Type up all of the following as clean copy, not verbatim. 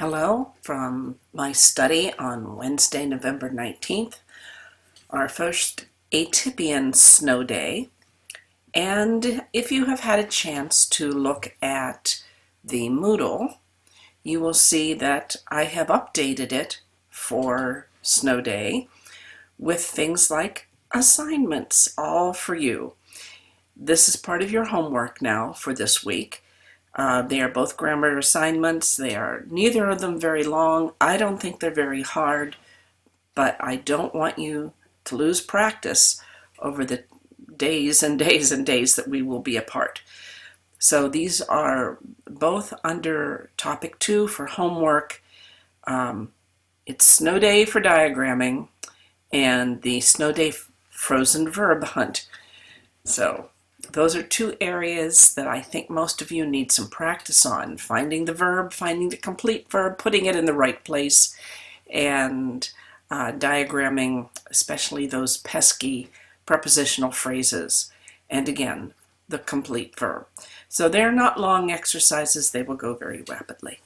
Hello from my study on Wednesday, November 19th, our first atypian snow day. And if you have had a chance to look at the Moodle, you will see that I have updated it for snow day with things like assignments, all for you. This is part of your homework now for this week. They are both grammar assignments. They are neither of them very long. I don't think they're very hard, but I don't want you to lose practice over the days and days and days that we will be apart. So these are both under topic 2 for homework. It's snow day for diagramming and the snow day frozen verb hunt. So those are two areas that I think most of you need some practice on. Finding the verb, finding the complete verb, putting it in the right place, and diagramming, especially those pesky prepositional phrases. And again, the complete verb. So they're not long exercises. They will go very rapidly.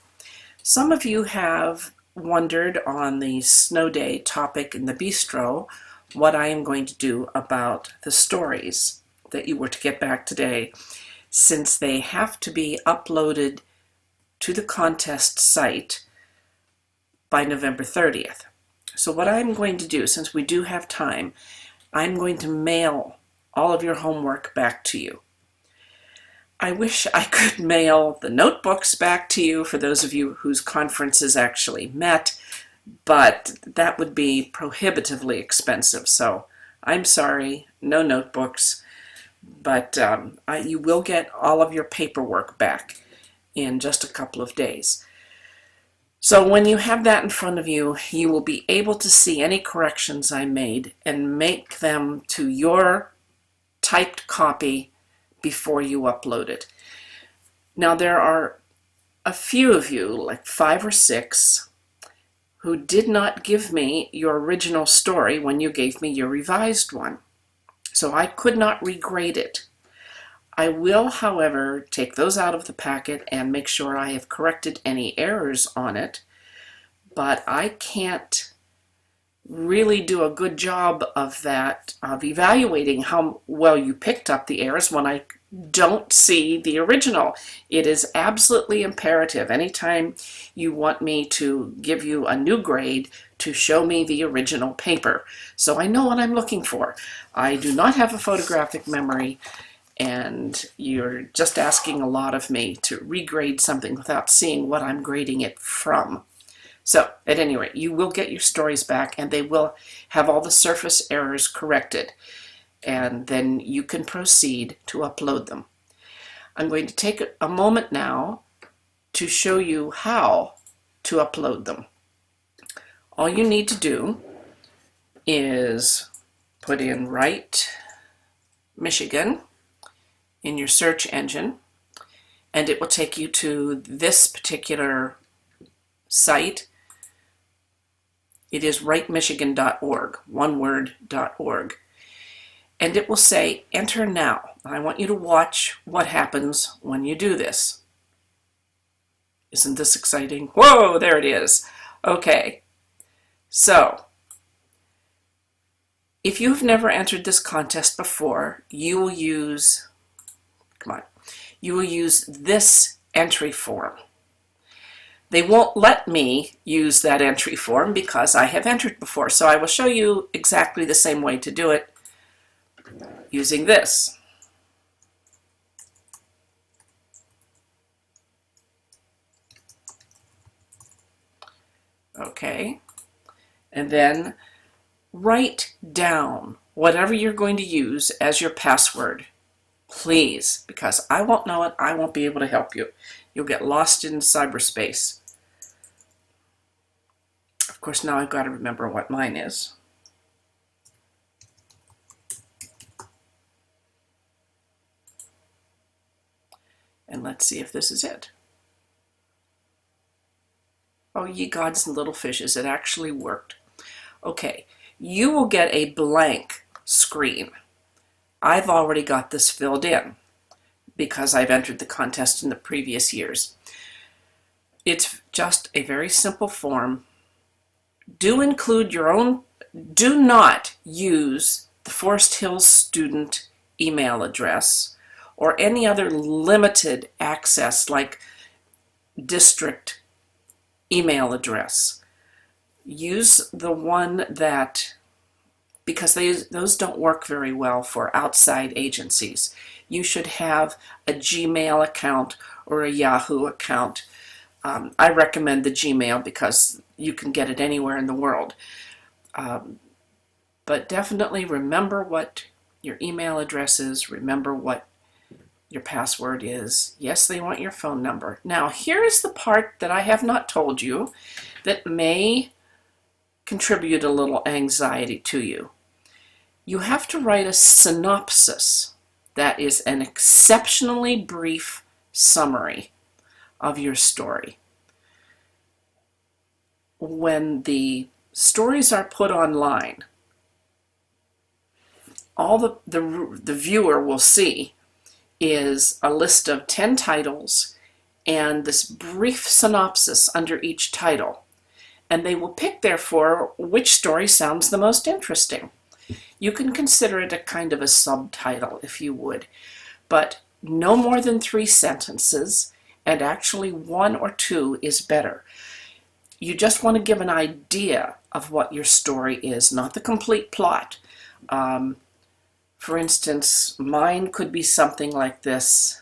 Some of you have wondered on the snow day topic in the bistro what I am going to do about the stories that you were to get back today, since they have to be uploaded to the contest site by November 30th. So what I'm going to do, since we do have time, I'm going to mail all of your homework back to you. I wish I could mail the notebooks back to you for those of you whose conferences actually met, but that would be prohibitively expensive. So I'm sorry, no notebooks. But you will get all of your paperwork back in just a couple of days. So when you have that in front of you, you will be able to see any corrections I made and make them to your typed copy before you upload it. Now there are a few of you, like 5 or 6, who did not give me your original story when you gave me your revised one. So I could not regrade it. I will, however, take those out of the packet and make sure I have corrected any errors on it, but I can't really do a good job of that, of evaluating how well you picked up the errors when I don't see the original. It is absolutely imperative anytime you want me to give you a new grade to show me the original paper, so I know what I'm looking for. I do not have a photographic memory, and you're just asking a lot of me to regrade something without seeing what I'm grading it from. So at any rate, you will get your stories back, and they will have all the surface errors corrected, and then you can proceed to upload them. I'm going to take a moment now to show you how to upload them. All you need to do is put in Write Michigan in your search engine, and it will take you to this particular site. It is writemichigan.org, one word.org. And it will say, enter now. I want you to watch what happens when you do this. Isn't this exciting? Whoa, there it is. Okay. So, if you've never entered this contest before, you will use this entry form. They won't let me use that entry form because I have entered before, so I will show you exactly the same way to do it using this. Okay. And then write down whatever you're going to use as your password, please, because I won't know it. I won't be able to help you. You'll get lost in cyberspace. Of course, now I've got to remember what mine is. And let's see if this is it. Oh, ye gods and little fishes, it actually worked. Okay, you will get a blank screen. I've already got this filled in because I've entered the contest in the previous years. It's just a very simple form. Do include your own, do not use the Forest Hills student email address or any other limited access like district email address. Use the one that, because those don't work very well for outside agencies. You should have a Gmail account or a Yahoo account. I recommend the Gmail because you can get it anywhere in the world. But definitely remember what your email address is. Remember what your password is. Yes, they want your phone number. Now, here is the part that I have not told you that may contribute a little anxiety to you. You have to write a synopsis that is an exceptionally brief summary of your story. When the stories are put online, all the viewer will see is a list of 10 titles and this brief synopsis under each title. And they will pick, therefore, which story sounds the most interesting. You can consider it a kind of a subtitle, if you would, but no more than 3 sentences, and actually 1 or 2 is better. You just want to give an idea of what your story is, not the complete plot. For instance, mine could be something like this.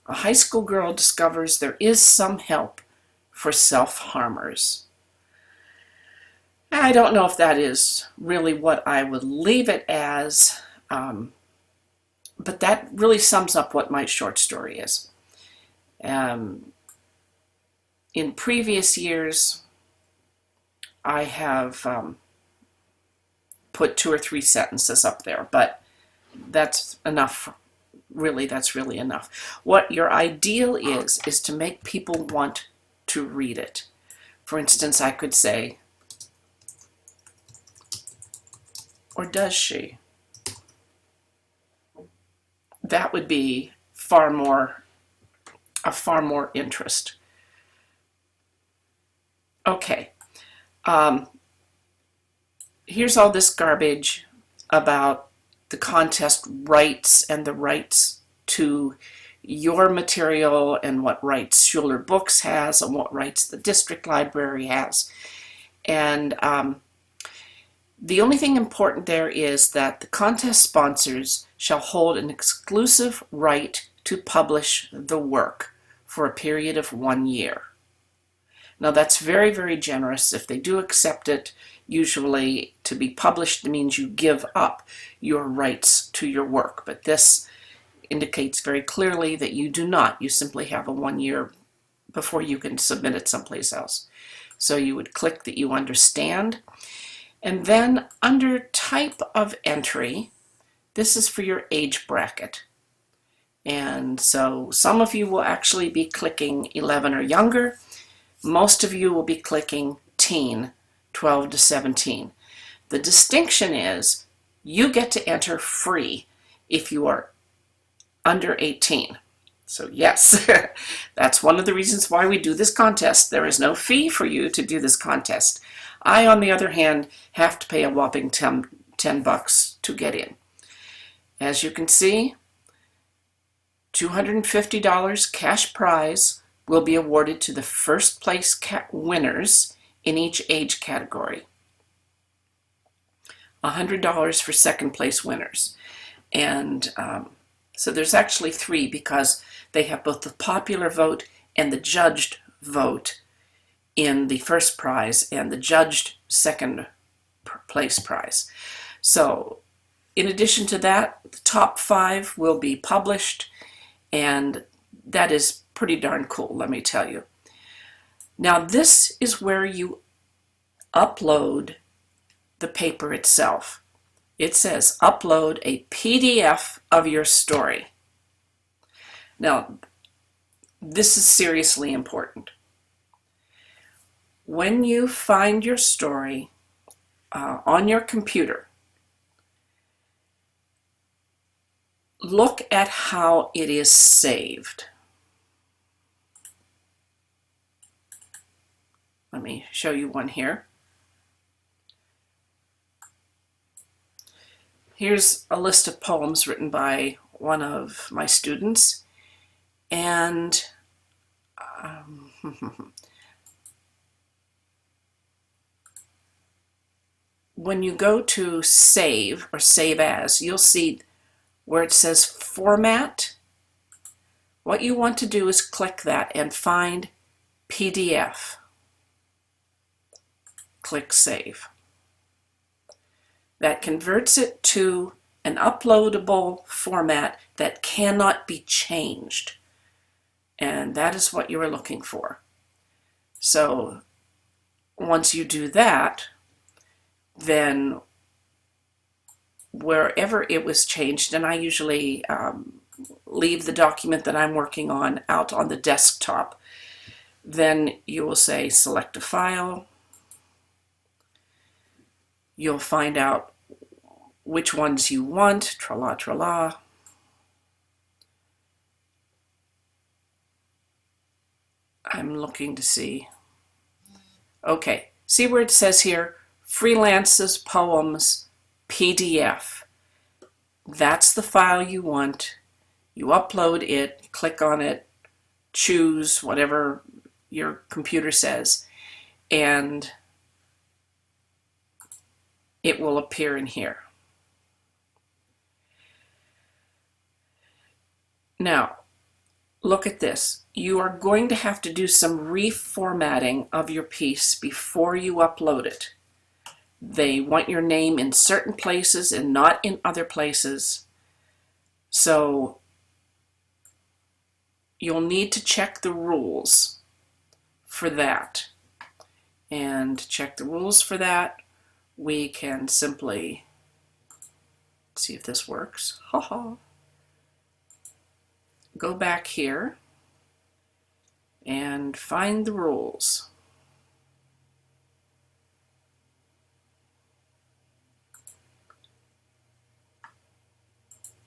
A high school girl discovers there is some help for self-harmers. I don't know if that is really what I would leave it as, but that really sums up what my short story is. In previous years, I have put 2 or 3 sentences up there, but that's enough. Really, that's really enough. What your ideal is to make people want to read it. For instance, I could say, or does she? That would be far more interest. Okay. Here's all this garbage about the contest rights and the rights to your material and what rights Schuler Books has and what rights the district library has. And the only thing important there is that the contest sponsors shall hold an exclusive right to publish the work for a period of 1 year. Now that's very, very generous. If they do accept it, usually to be published means you give up your rights to your work. But this indicates very clearly that you do not. You simply have a 1 year before you can submit it someplace else. So you would click that you understand. And then under type of entry, this is for your age bracket. And so some of you will actually be clicking 11 or younger. Most of you will be clicking teen, 12 to 17. The distinction is you get to enter free if you are under 18. So yes, that's one of the reasons why we do this contest. There is no fee for you to do this contest. I, on the other hand, have to pay a whopping 10 bucks to get in. As you can see, $250 cash prize will be awarded to the first place winners in each age category. $100 for second place winners. And so there's actually 3 because they have both the popular vote and the judged vote in the first prize and the judged second place prize. So in addition to that, the top 5 will be published, and that is pretty darn cool, let me tell you. Now this is where you upload the paper itself. It says upload a PDF of your story. Now, this is seriously important. When you find your story on your computer, look at how it is saved. Let me show you one here. Here's a list of poems written by one of my students, and when you go to save or save as, you'll see where it says format. What you want to do is click that and find PDF. Click Save. That converts it to an uploadable format that cannot be changed. And that is what you are looking for. So once you do that, then wherever it was changed, and I usually leave the document that I'm working on out on the desktop, then you will say select a file. You'll find out which ones you want, tra-la, tra-la. I'm looking to see. Okay, see where it says here, Freelance's Poems PDF. That's the file you want. You upload it, click on it, choose whatever your computer says, and it will appear in here. Now, look at this. You are going to have to do some reformatting of your piece before you upload it. They want your name in certain places and not in other places. So you'll need to check the rules for that. And to check the rules for that, we can simply see if this works. Go back here and find the rules.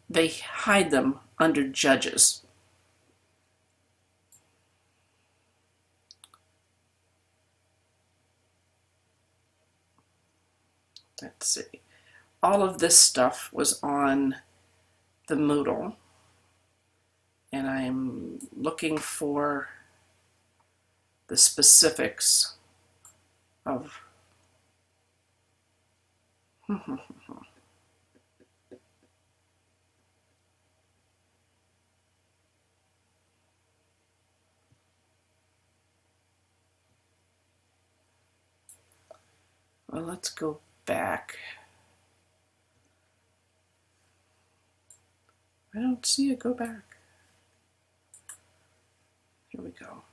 They hide them under Judges. Let's see. All of this stuff was on the Moodle, and I'm looking for the specifics of well, let's go back. I don't see it. Go back. Here we go.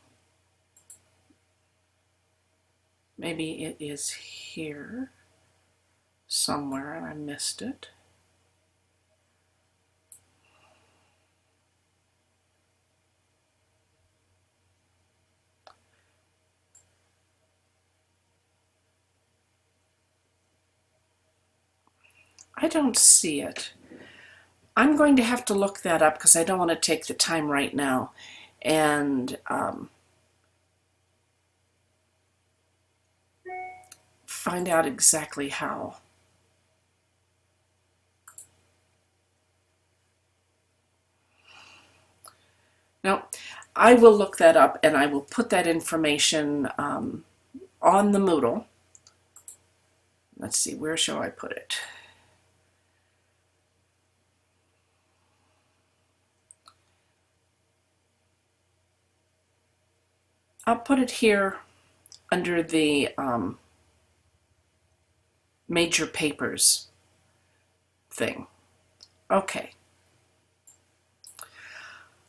Maybe it is here somewhere and I missed it. I don't see it. I'm going to have to look that up because I don't want to take the time right now and find out exactly how. Now, I will look that up and I will put that information on the Moodle. Let's see, where shall I put it? I'll put it here under the major papers thing. Okay.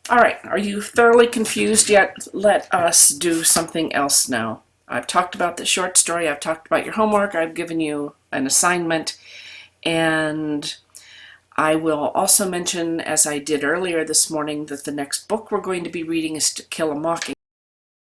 All right, are you thoroughly confused yet? Let us do something else now. I've talked about the short story, I've talked about your homework, I've given you an assignment, and I will also mention, as I did earlier this morning, that the next book we're going to be reading is To Kill a Mockingbird.